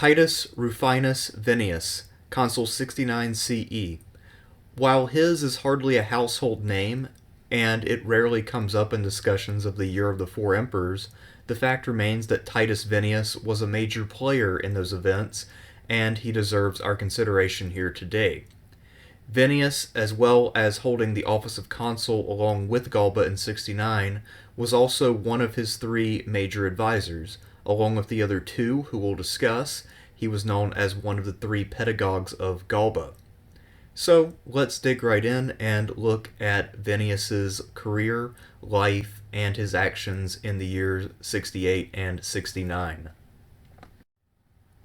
Titus Rufinus Vinius, Consul 69 CE. While his is hardly a household name, and it rarely comes up in discussions of the Year of the Four Emperors, the fact remains that Titus Vinius was a major player in those events, and he deserves our consideration here today. Vinius, as well as holding the office of consul along with Galba in 69, was also one of his three major advisors. Along with the other two, who we'll discuss, he was known as one of the three pedagogues of Galba. So let's dig right in and look at Vinius's career, life, and his actions in the years 68 and 69.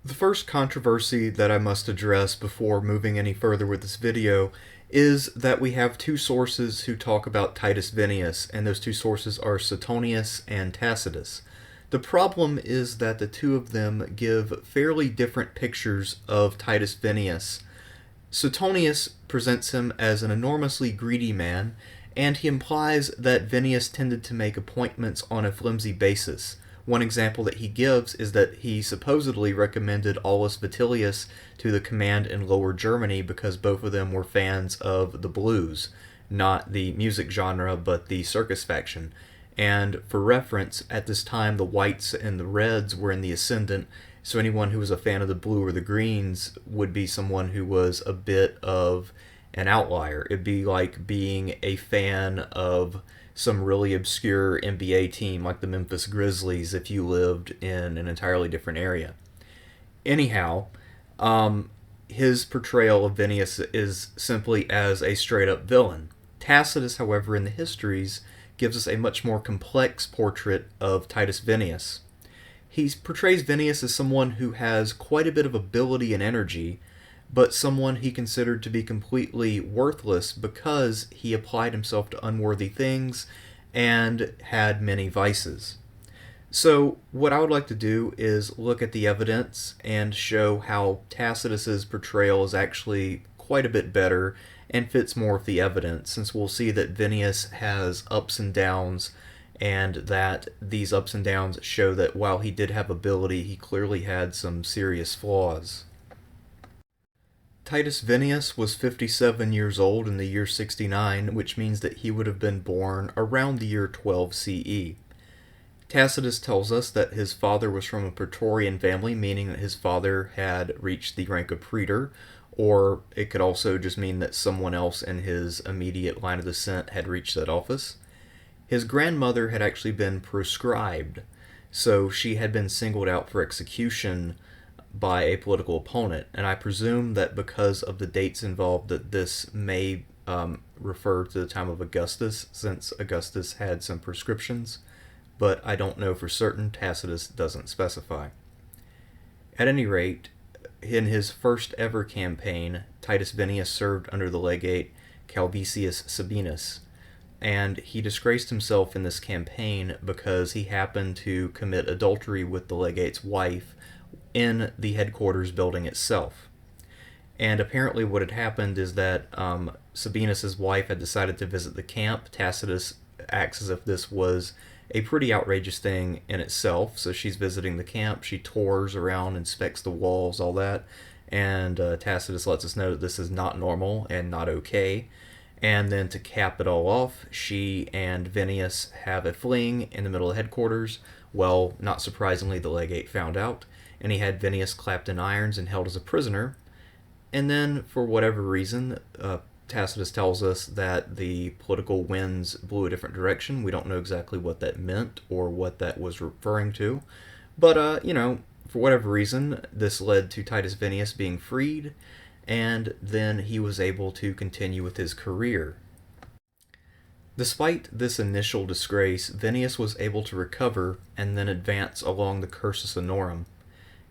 The first controversy that I must address before moving any further with this video is that we have two sources who talk about Titus Vinius, and those two sources are Suetonius and Tacitus. The problem is that the two of them give fairly different pictures of Titus Vinius. Suetonius presents him as an enormously greedy man, and he implies that Vinius tended to make appointments on a flimsy basis. One example that he gives is that he supposedly recommended Aulus Vitellius to the command in Lower Germany because both of them were fans of the blues, not the music genre, but the circus faction. And for reference, at this time the whites and the reds were in the ascendant, so anyone who was a fan of the blue or the greens would be someone who was a bit of an outlier. It'd be like being a fan of some really obscure NBA team like the Memphis Grizzlies if you lived in an entirely different area. Anyhow, his portrayal of Vinius is simply as a straight-up villain. Tacitus, however, in the histories, gives us a much more complex portrait of Titus Vinius. He portrays Vinius as someone who has quite a bit of ability and energy, but someone he considered to be completely worthless because he applied himself to unworthy things and had many vices. So what I would like to do is look at the evidence and show how Tacitus's portrayal is actually quite a bit better and fits more with the evidence, since we'll see that Vinius has ups and downs, and that these ups and downs show that while he did have ability, he clearly had some serious flaws. Titus Vinius was 57 years old in the year 69, which means that he would have been born around the year 12 CE. Tacitus tells us that his father was from a Praetorian family, meaning that his father had reached the rank of praetor, or it could also just mean that someone else in his immediate line of descent had reached that office. His grandmother had actually been proscribed, so she had been singled out for execution by a political opponent, and I presume that because of the dates involved that this may refer to the time of Augustus, since Augustus had some prescriptions, but I don't know for certain. Tacitus doesn't specify. At any rate, in his first ever campaign, Titus Vinius served under the legate Calvisius Sabinus, and he disgraced himself in this campaign because he happened to commit adultery with the legate's wife in the headquarters building itself. And apparently what had happened is that Sabinus's wife had decided to visit the camp. Tacitus acts as if this was a pretty outrageous thing in itself. So she's visiting the camp, she tours around, inspects the walls, all that, and Tacitus lets us know that this is not normal and not okay. And then to cap it all off, she and Vinius have a fling in the middle of headquarters. Well, not surprisingly, the legate found out, and he had Vinius clapped in irons and held as a prisoner. And then, for whatever reason, Tacitus tells us that the political winds blew a different direction. We don't know exactly what that meant or what that was referring to. But, for whatever reason, this led to Titus Vinius being freed, and then he was able to continue with his career. Despite this initial disgrace, Vinius was able to recover and then advance along the cursus honorum.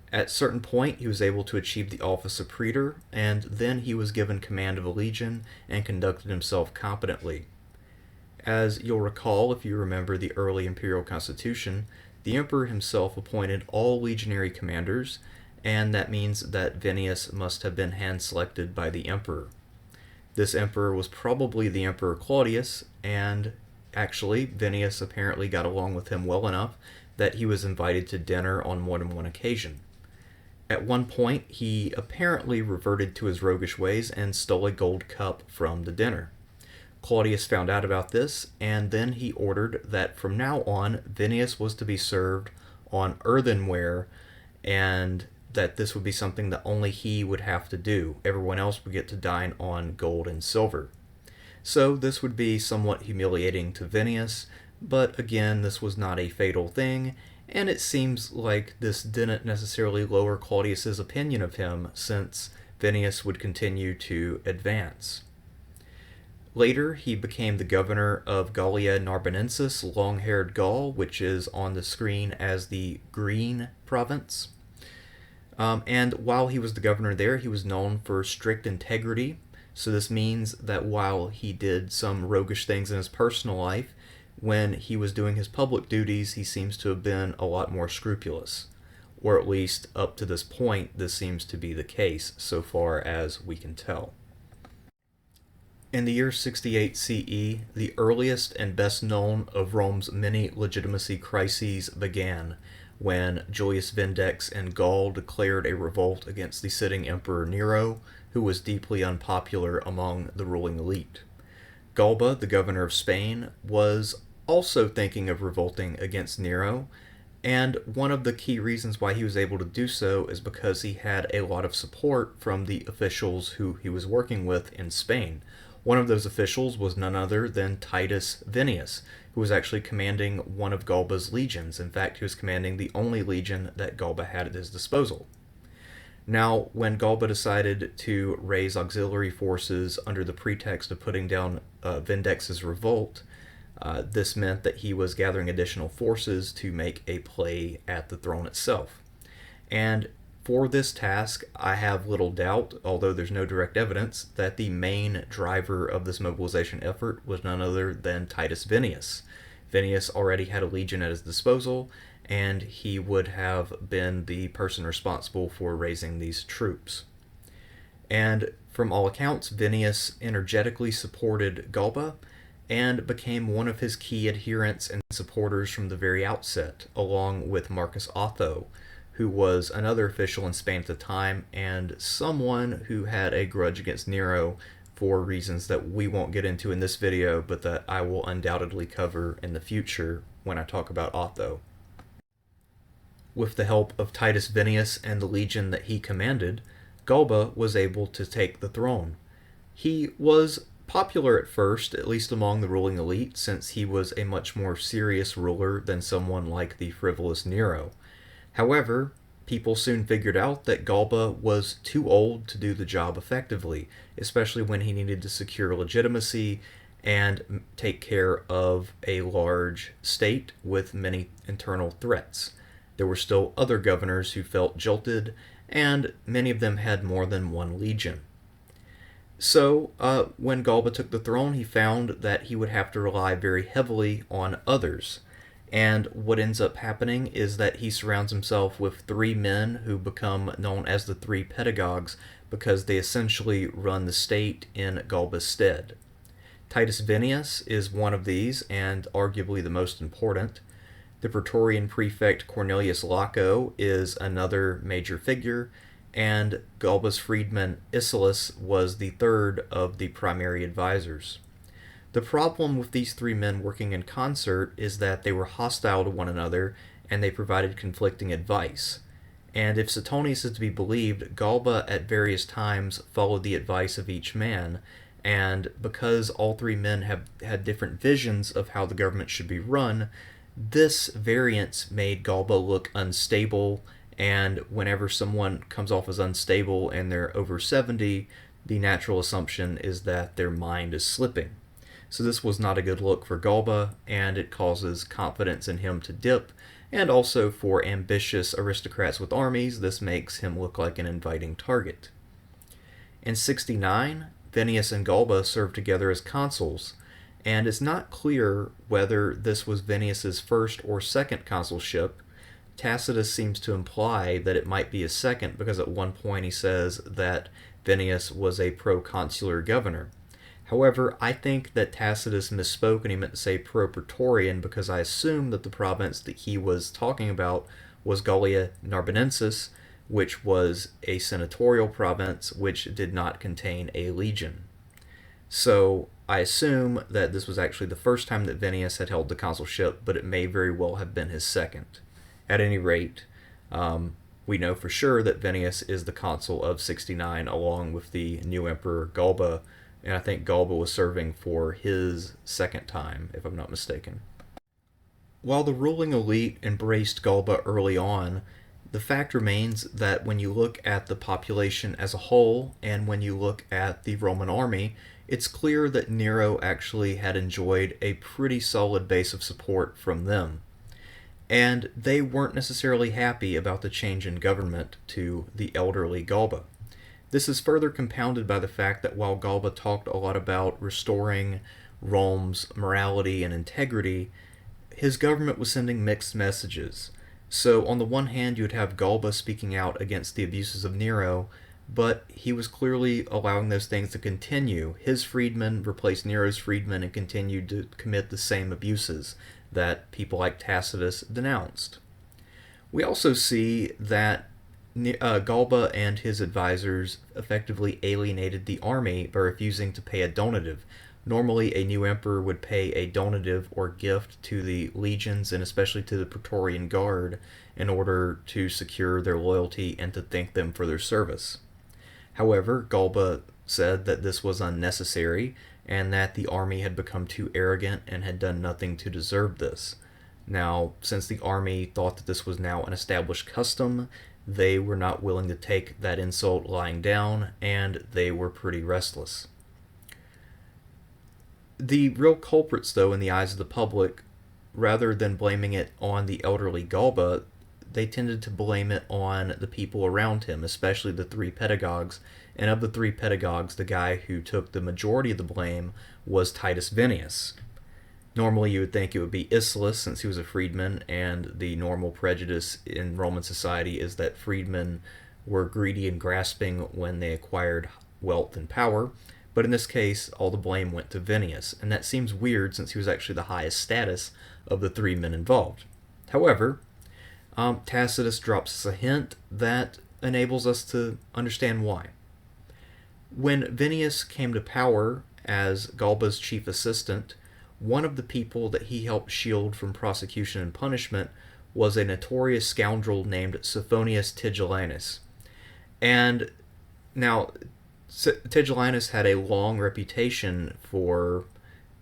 At a certain point, he was able to achieve the office of praetor, and then he was given command of a legion and conducted himself competently. As you'll recall, if you remember the early imperial constitution, the emperor himself appointed all legionary commanders, and that means that Vinius must have been hand-selected by the emperor. This emperor was probably the Emperor Claudius, and actually, Vinius apparently got along with him well enough that he was invited to dinner on more than one occasion. At one point, he apparently reverted to his roguish ways and stole a gold cup from the dinner. Claudius found out about this, and then he ordered that from now on, Vinius was to be served on earthenware, and that this would be something that only he would have to do. Everyone else would get to dine on gold and silver. So this would be somewhat humiliating to Vinius, but again, this was not a fatal thing, and it seems like this didn't necessarily lower Claudius's opinion of him, since Vinius would continue to advance. Later, he became the governor of Gallia Narbonensis, long-haired Gaul, which is on the screen as the Green province. And while he was the governor there, he was known for strict integrity. So this means that while he did some roguish things in his personal life, when he was doing his public duties, he seems to have been a lot more scrupulous. Or at least up to this point, this seems to be the case, so far as we can tell. In the year 68 CE, the earliest and best known of Rome's many legitimacy crises began, when Julius Vindex and Gaul declared a revolt against the sitting Emperor Nero, who was deeply unpopular among the ruling elite. Galba, the governor of Spain, was also thinking of revolting against Nero, and one of the key reasons why he was able to do so is because he had a lot of support from the officials who he was working with in Spain. One of those officials was none other than Titus Vinius, who was actually commanding one of Galba's legions. In fact, he was commanding the only legion that Galba had at his disposal. Now, when Galba decided to raise auxiliary forces under the pretext of putting down Vindex's revolt, this meant that he was gathering additional forces to make a play at the throne itself. And for this task, I have little doubt, although there's no direct evidence, that the main driver of this mobilization effort was none other than Titus Vinius. Vinius already had a legion at his disposal, and he would have been the person responsible for raising these troops. And from all accounts, Vinius energetically supported Galba and became one of his key adherents and supporters from the very outset, along with Marcus Otho, who was another official in Spain at the time, and someone who had a grudge against Nero for reasons that we won't get into in this video, but that I will undoubtedly cover in the future when I talk about Otho. With the help of Titus Vinius and the legion that he commanded, Galba was able to take the throne. He was popular at first, at least among the ruling elite, since he was a much more serious ruler than someone like the frivolous Nero. However, people soon figured out that Galba was too old to do the job effectively, especially when he needed to secure legitimacy and take care of a large state with many internal threats. There were still other governors who felt jilted, and many of them had more than one legion. So, when Galba took the throne, he found that he would have to rely very heavily on others. And what ends up happening is that he surrounds himself with three men who become known as the Three Pedagogues because they essentially run the state in Galba's stead. Titus Vinius is one of these, and arguably the most important. The Praetorian prefect Cornelius Laco is another major figure, and Galba's freedman Icelus was the third of the primary advisors. The problem with these three men working in concert is that they were hostile to one another and they provided conflicting advice. And if Suetonius is to be believed, Galba at various times followed the advice of each man, and because all three men had different visions of how the government should be run, this variance made Galba look unstable, and whenever someone comes off as unstable and they're over 70, the natural assumption is that their mind is slipping. So this was not a good look for Galba, and it causes confidence in him to dip, and also for ambitious aristocrats with armies, this makes him look like an inviting target. In 69, Vinius and Galba served together as consuls, and it's not clear whether this was Vinius's first or second consulship. Tacitus seems to imply that it might be a second, because at one point he says that Vinius was a proconsular governor. However, I think that Tacitus misspoke and he meant to say pro-praetorian, because I assume that the province that he was talking about was Gallia Narbonensis, which was a senatorial province which did not contain a legion. So I assume that this was actually the first time that Vinius had held the consulship, but it may very well have been his second. At any rate, we know for sure that Vinius is the consul of 69 along with the new emperor Galba, and I think Galba was serving for his second time, if I'm not mistaken. While the ruling elite embraced Galba early on, the fact remains that when you look at the population as a whole and when you look at the Roman army, it's clear that Nero actually had enjoyed a pretty solid base of support from them. And they weren't necessarily happy about the change in government to the elderly Galba. This is further compounded by the fact that while Galba talked a lot about restoring Rome's morality and integrity, his government was sending mixed messages. So on the one hand, you would have Galba speaking out against the abuses of Nero, but he was clearly allowing those things to continue. His freedmen replaced Nero's freedmen and continued to commit the same abuses that people like Tacitus denounced. We also see that Galba and his advisors effectively alienated the army by refusing to pay a donative. Normally, a new emperor would pay a donative or gift to the legions and especially to the Praetorian Guard in order to secure their loyalty and to thank them for their service. However, Galba said that this was unnecessary and that the army had become too arrogant and had done nothing to deserve this. Now, since the army thought that this was now an established custom, they were not willing to take that insult lying down, and they were pretty restless. The real culprits, though, in the eyes of the public, rather than blaming it on the elderly Galba, they tended to blame it on the people around him, especially the Three Pedagogues. And of the Three Pedagogues, the guy who took the majority of the blame was Titus Vinius. Normally, you would think it would be Isolus, since he was a freedman, and the normal prejudice in Roman society is that freedmen were greedy and grasping when they acquired wealth and power. But in this case, all the blame went to Vinius, and that seems weird since he was actually the highest status of the three men involved. However, Tacitus drops us a hint that enables us to understand why. When Vinius came to power as Galba's chief assistant, one of the people that he helped shield from prosecution and punishment was a notorious scoundrel named Suetonius Tigellinus. And now, Tigellinus had a long reputation for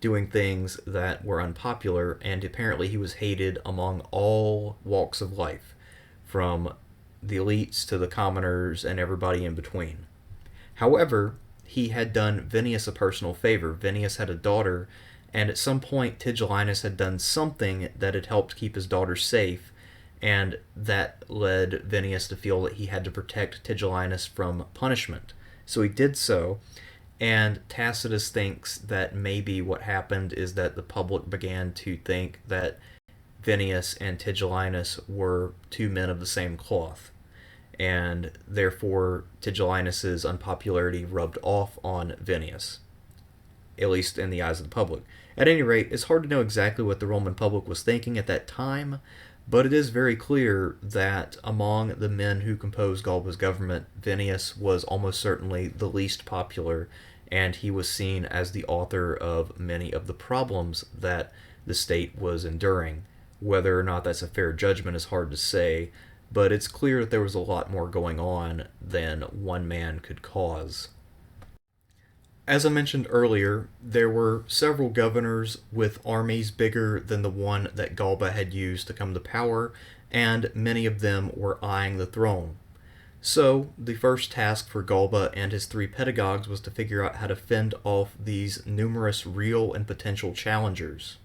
doing things that were unpopular, and apparently he was hated among all walks of life, from the elites to the commoners and everybody in between. However, he had done Vinius a personal favor. Vinius had a daughter, and at some point Tigellinus had done something that had helped keep his daughter safe, and that led Vinius to feel that he had to protect Tigellinus from punishment. So he did so, and Tacitus thinks that maybe what happened is that the public began to think that Vinius and Tigellinus were two men of the same cloth, and therefore Tigellinus's unpopularity rubbed off on Vinius, at least in the eyes of the public. At any rate, it's hard to know exactly what the Roman public was thinking at that time, but it is very clear that among the men who composed Galba's government, Vinius was almost certainly the least popular, and he was seen as the author of many of the problems that the state was enduring. Whether or not that's a fair judgment is hard to say, but it's clear that there was a lot more going on than one man could cause. As I mentioned earlier, there were several governors with armies bigger than the one that Galba had used to come to power, and many of them were eyeing the throne. So, the first task for Galba and his three pedagogues was to figure out how to fend off these numerous real and potential challengers.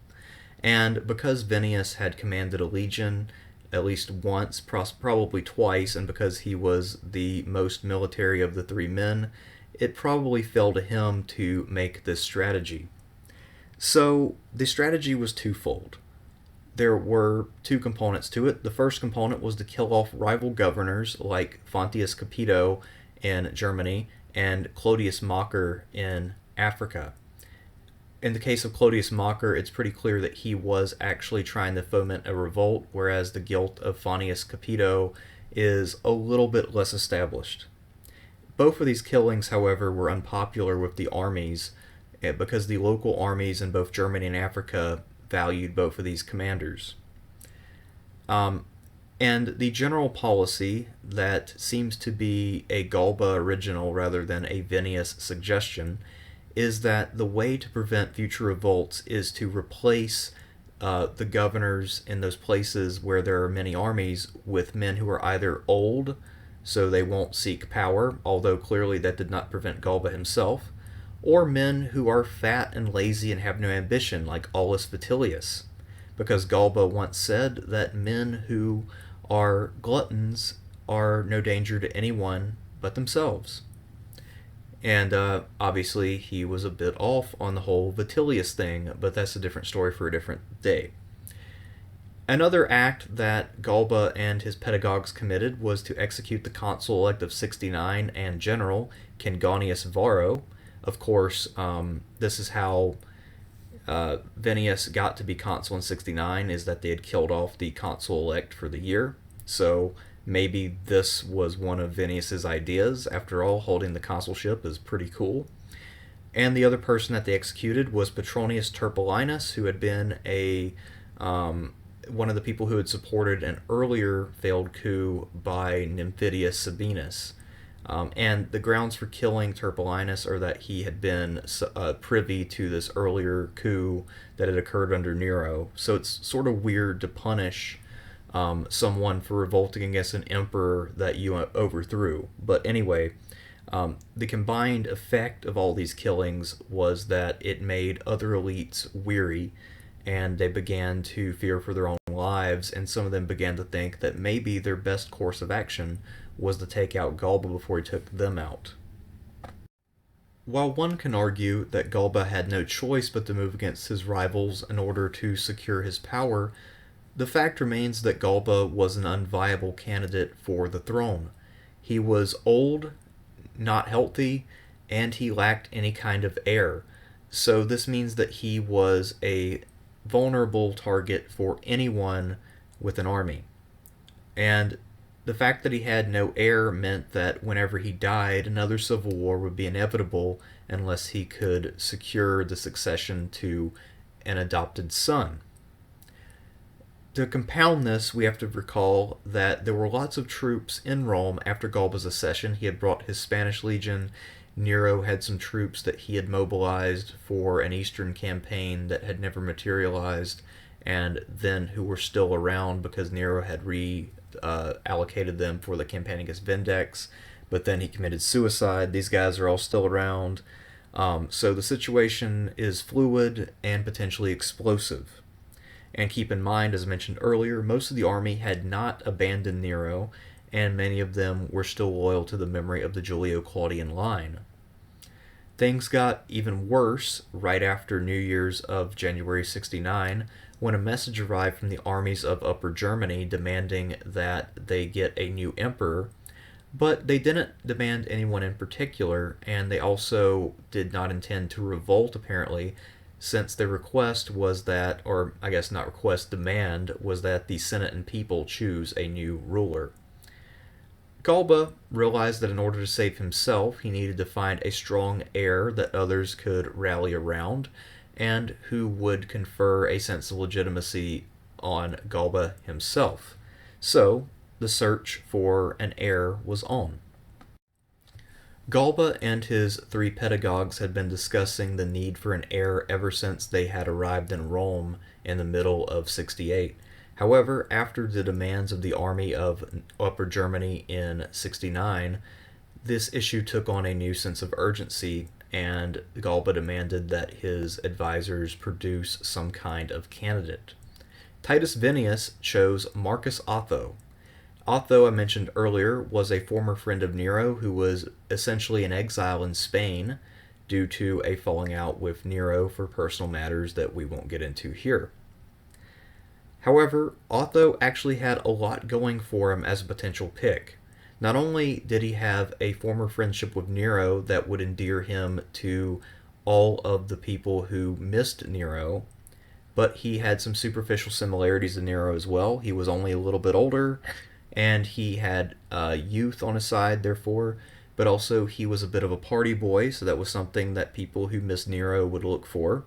And because Vinius had commanded a legion at least once, probably twice, and because he was the most military of the three men, it probably fell to him to make this strategy. So the strategy was twofold. There were two components to it. The first component was to kill off rival governors like Fonteius Capito in Germany and Clodius Macer in Africa. In the case of Clodius Macer, it's pretty clear that he was actually trying to foment a revolt, whereas the guilt of Fonteius Capito is a little bit less established. Both of these killings, however, were unpopular with the armies because the local armies in both Germany and Africa valued both of these commanders. And the general policy that seems to be a Galba original rather than a Vinius suggestion is that the way to prevent future revolts is to replace the governors in those places where there are many armies with men who are either old, so they won't seek power, although clearly that did not prevent Galba himself, or men who are fat and lazy and have no ambition, like Aulus Vitellius, because Galba once said that men who are gluttons are no danger to anyone but themselves. And obviously he was a bit off on the whole Vitellius thing, but that's a different story for a different day. Another act that Galba and his pedagogues committed was to execute the consul-elect of 69 and general Cengonius Varro. Of course, this is how Vinius got to be consul in 69, is that they had killed off the consul-elect for the year. So maybe this was one of Vinius's ideas. After all, holding the consulship is pretty cool. And the other person that they executed was Petronius Turpillinus, who had been one of the people who had supported an earlier failed coup by Nymphidius Sabinus. And the grounds for killing Turpillinus are that he had been privy to this earlier coup that had occurred under Nero. So it's sort of weird to punish someone for revolting against an emperor that you overthrew. But anyway, the combined effect of all these killings was that it made other elites weary, and they began to fear for their own lives, and some of them began to think that maybe their best course of action was to take out Galba before he took them out. While one can argue that Galba had no choice but to move against his rivals in order to secure his power, the fact remains that Galba was an unviable candidate for the throne. He was old, not healthy, and he lacked any kind of heir. So this means that he was a vulnerable target for anyone with an army. And the fact that he had no heir meant that whenever he died, another civil war would be inevitable unless he could secure the succession to an adopted son. To compound this, we have to recall that there were lots of troops in Rome after Galba's accession. He had brought his Spanish legion. Nero had some troops that he had mobilized for an eastern campaign that had never materialized, and then who were still around because Nero had allocated them for the campaign against Vindex, but then he committed suicide. These guys are all still around. So the situation is fluid and potentially explosive. And keep in mind, as I mentioned earlier, most of the army had not abandoned Nero, and many of them were still loyal to the memory of the Julio-Claudian line. Things got even worse right after New Year's of January 69, when a message arrived from the armies of Upper Germany demanding that they get a new emperor, but they didn't demand anyone in particular, and they also did not intend to revolt, apparently, since their request was that, or I guess not request, demand, was that the Senate and people choose a new ruler. Galba realized that in order to save himself, he needed to find a strong heir that others could rally around, and who would confer a sense of legitimacy on Galba himself. So, the search for an heir was on. Galba and his three pedagogues had been discussing the need for an heir ever since they had arrived in Rome in the middle of 68. However, after the demands of the army of Upper Germany in 69, this issue took on a new sense of urgency, and Galba demanded that his advisors produce some kind of candidate. Titus Vinius chose Marcus Otho. Otho, I mentioned earlier, was a former friend of Nero who was essentially in exile in Spain due to a falling out with Nero for personal matters that we won't get into here. However, Otho actually had a lot going for him as a potential pick. Not only did he have a former friendship with Nero that would endear him to all of the people who missed Nero, but he had some superficial similarities to Nero as well. He was only a little bit older, and he had youth on his side, therefore, but also he was a bit of a party boy, so that was something that people who missed Nero would look for.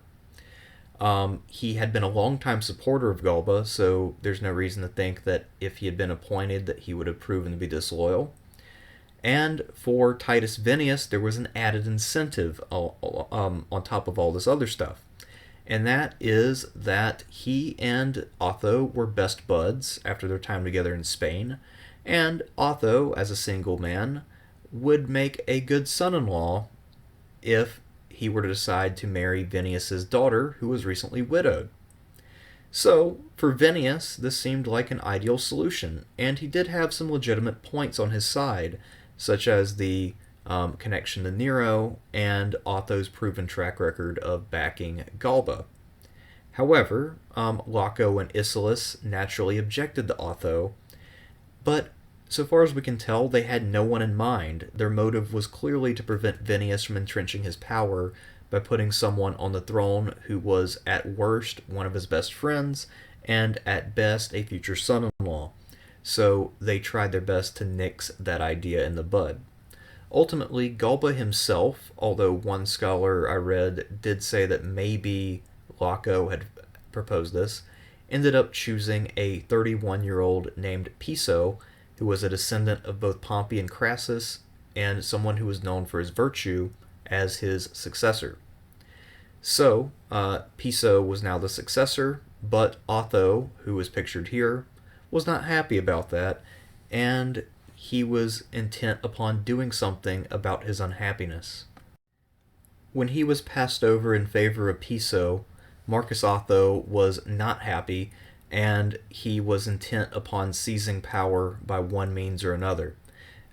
He had been a longtime supporter of Galba, so there's no reason to think that if he had been appointed that he would have proven to be disloyal. And for Titus Vinius, there was an added incentive on top of all this other stuff. And that is that he and Otho were best buds after their time together in Spain, and Otho, as a single man, would make a good son-in-law if he were to decide to marry Vinius's daughter, who was recently widowed. So, for Vinius, this seemed like an ideal solution, and he did have some legitimate points on his side, such as the connection to Nero and Otho's proven track record of backing Galba. However, Laco and Icelus naturally objected to Otho, but so far as we can tell, they had no one in mind. Their motive was clearly to prevent Vinius from entrenching his power by putting someone on the throne who was at worst one of his best friends and at best a future son-in-law. So they tried their best to nix that idea in the bud. Ultimately, Galba himself, although one scholar I read did say that maybe Laco had proposed this, ended up choosing a 31-year-old named Piso, who was a descendant of both Pompey and Crassus, and someone who was known for his virtue, as his successor. So, Piso was now the successor, but Otho, who is pictured here, was not happy about that, and he was intent upon doing something about his unhappiness. When he was passed over in favor of Piso, Marcus Otho was not happy, and he was intent upon seizing power by one means or another.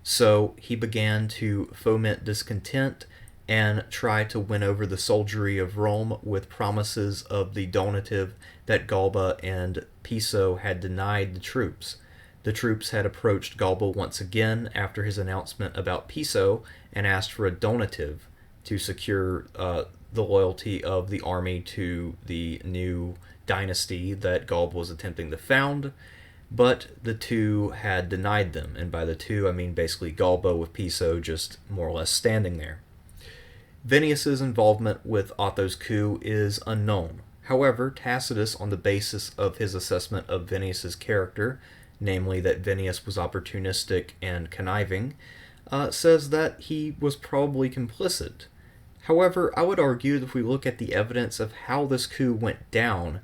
So he began to foment discontent and try to win over the soldiery of Rome with promises of the donative that Galba and Piso had denied the troops. The troops had approached Galba once again after his announcement about Piso and asked for a donative to secure the loyalty of the army to the new dynasty that Galba was attempting to found, but the two had denied them, and by the two I mean basically Galba with Piso just more or less standing there. Vinius's involvement with Otho's coup is unknown. However, Tacitus, on the basis of his assessment of Vinius's character, namely that Vinius was opportunistic and conniving, says that he was probably complicit. However, I would argue that if we look at the evidence of how this coup went down,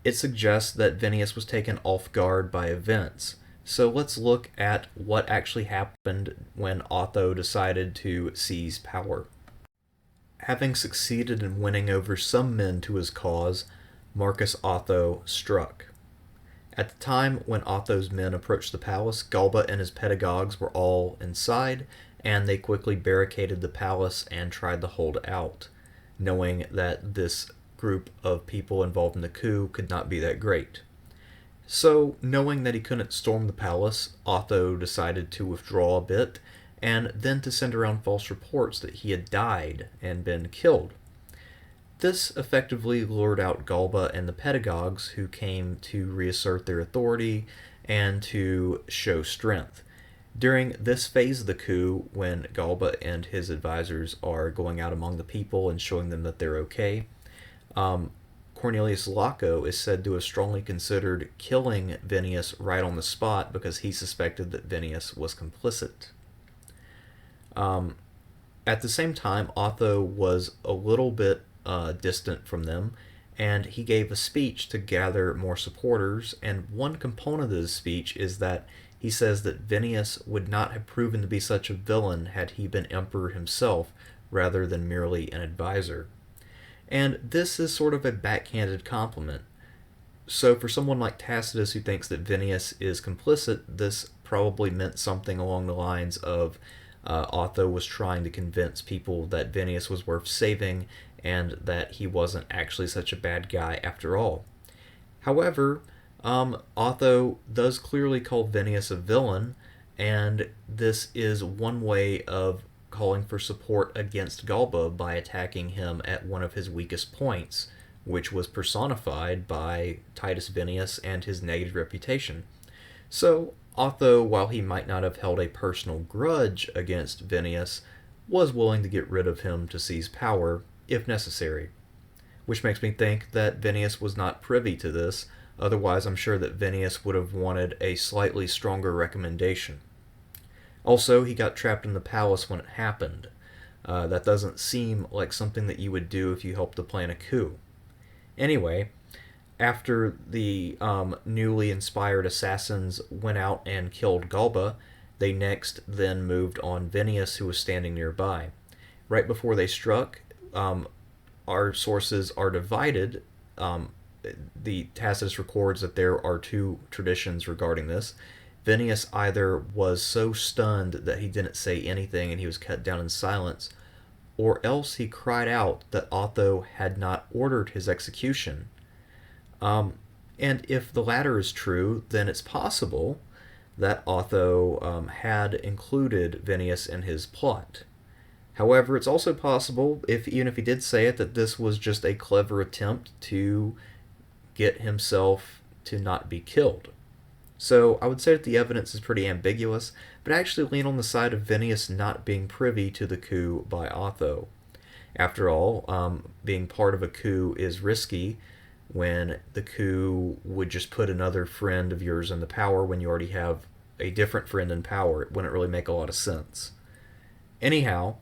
it suggests that Vinius was taken off guard by events. So let's look at what actually happened when Otho decided to seize power. Having succeeded in winning over some men to his cause, Marcus Otho struck. At the time when Otho's men approached the palace, Galba and his pedagogues were all inside, and they quickly barricaded the palace and tried to hold out, knowing that this group of people involved in the coup could not be that great. So, knowing that he couldn't storm the palace, Otho decided to withdraw a bit, and then to send around false reports that he had died and been killed. This effectively lured out Galba and the pedagogues, who came to reassert their authority and to show strength. During this phase of the coup, when Galba and his advisors are going out among the people and showing them that they're okay, Cornelius Laco is said to have strongly considered killing Vinius right on the spot because he suspected that Vinius was complicit. At the same time, Otho was a little bit distant from them, and he gave a speech to gather more supporters, and one component of his speech is that he says that Vinius would not have proven to be such a villain had he been emperor himself, rather than merely an advisor. And this is sort of a backhanded compliment. So for someone like Tacitus who thinks that Vinius is complicit, this probably meant something along the lines of Otho was trying to convince people that Vinius was worth saving and that he wasn't actually such a bad guy after all. However, Otho does clearly call Vinius a villain, and this is one way of calling for support against Galba by attacking him at one of his weakest points, which was personified by Titus Vinius and his negative reputation. So, Otho, while he might not have held a personal grudge against Vinius, was willing to get rid of him to seize power, if necessary. Which makes me think that Vinius was not privy to this, otherwise I'm sure that Vinius would have wanted a slightly stronger recommendation. Also, he got trapped in the palace when it happened. That doesn't seem like something that you would do if you helped to plan a coup. Anyway, after the newly inspired assassins went out and killed Galba, they next then moved on Vinius, who was standing nearby. Right before they struck, our sources are divided. The Tacitus records that there are two traditions regarding this. Vinius either was so stunned that he didn't say anything and he was cut down in silence, or else he cried out that Otho had not ordered his execution. And if the latter is true, then it's possible that Otho had included Vinius in his plot. However, it's also possible, even if he did say it, that this was just a clever attempt to get himself to not be killed. So I would say that the evidence is pretty ambiguous, but I actually lean on the side of Vinius not being privy to the coup by Otho. After all, being part of a coup is risky when the coup would just put another friend of yours in the power when you already have a different friend in power. It wouldn't really make a lot of sense. Anyhow,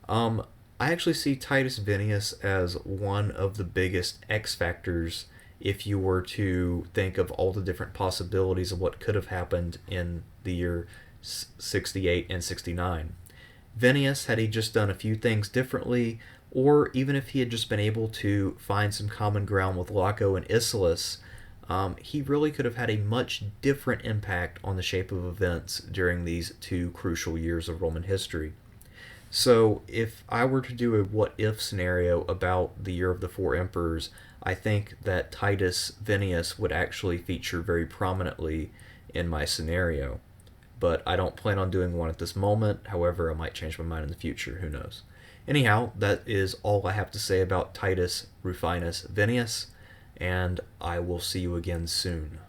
I actually see Titus Vinius as one of the biggest X factors if you were to think of all the different possibilities of what could have happened in the year 68 and 69. Vinius, had he just done a few things differently, or even if he had just been able to find some common ground with Laco and Icelus, he really could have had a much different impact on the shape of events during these two crucial years of Roman history. So, if I were to do a what-if scenario about the Year of the Four Emperors, I think that Titus Vinius would actually feature very prominently in my scenario. But I don't plan on doing one at this moment. However, I might change my mind in the future. Who knows? Anyhow, that is all I have to say about Titus Rufinus Vinius, and I will see you again soon.